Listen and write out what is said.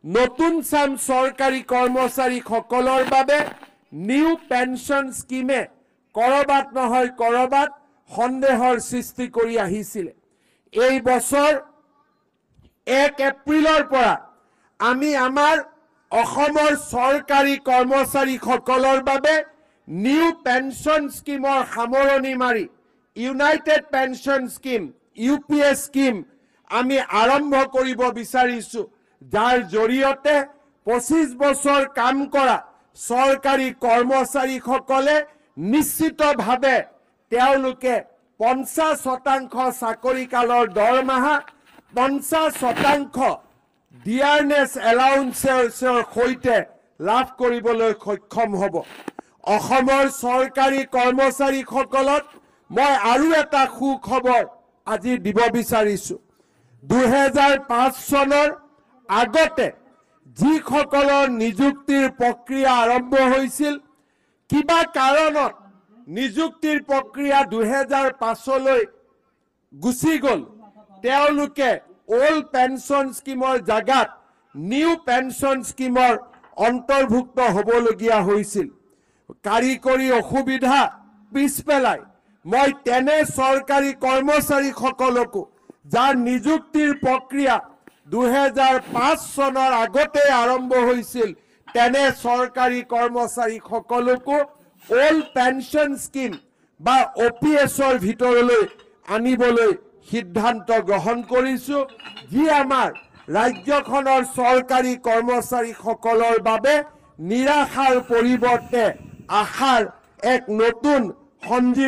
নতুন চাম চৰকাৰী কৰ্মচাৰীসকলৰ বাবে নিউ পেনশ্যন স্কিমে কৰবাত নহয় কৰবাত সন্দেহৰ সৃষ্টি কৰি আহিছিল। এই বছৰ 1 এপ্ৰিলৰ পৰা আমি আমাৰ অসমৰ চৰকাৰী কৰ্মচাৰীসকলৰ বাবে নিউ পেনশ্যন স্কিমৰ সামৰণি মাৰি United pension scheme UPS scheme আমি আৰম্ভ কৰিব বিচাৰিছো, যাৰ জৰিয়তে 25 বছৰ কাম কৰা চৰকাৰী কৰ্মচাৰীসকলে নিশ্চিতভাৱে তেওঁলোকে 50% চাকৰি কালৰ দৰমহা 50% ডিয়াৰনেছ এলাউন্সৰ সৈতে লাভ কৰিবলৈ সক্ষম হ'ব। অসমৰ চৰকাৰী কৰ্মচাৰীসকলক মই আৰু এটা সুখবৰ আজি দিব বিচাৰিছো। 2005 চনৰ আগতে যিসকলৰ নিযুক্তিৰ প্ৰক্ৰিয়া আৰম্ভ হৈছিল, কিবা কাৰণত নিযুক্তিৰ প্ৰক্ৰিয়া 2005লৈ গুচি গ'ল, তেওঁলোকে ওল্ড পেনশ্যন স্কিমৰ জাগাত নিউ পেনশ্যন স্কিমৰ অন্তৰ্ভুক্ত হ'বলগীয়া হৈছিল। কাৰিকৰী অসুবিধা পিছ পেলাই মই তেনে চৰকাৰী কৰ্মচাৰীসকলকো যাৰ নিযুক্তিৰ প্ৰক্ৰিয়া 2005 চনৰ আগতে আৰম্ভ হৈছিল, তেনে চৰকাৰী কৰ্মচাৰীসকলকো ওল্ড পেনশ্যন স্কিম বা OPSৰ ভিতৰলৈ আনিবলৈ সিদ্ধান্ত গ্ৰহণ কৰিছো, যি আমাৰ ৰাজ্যখনৰ চৰকাৰী কৰ্মচাৰীসকলৰ বাবে নিৰাশাৰ পৰিৱৰ্তে আশাৰ এক নতুন সঞ্জীৱ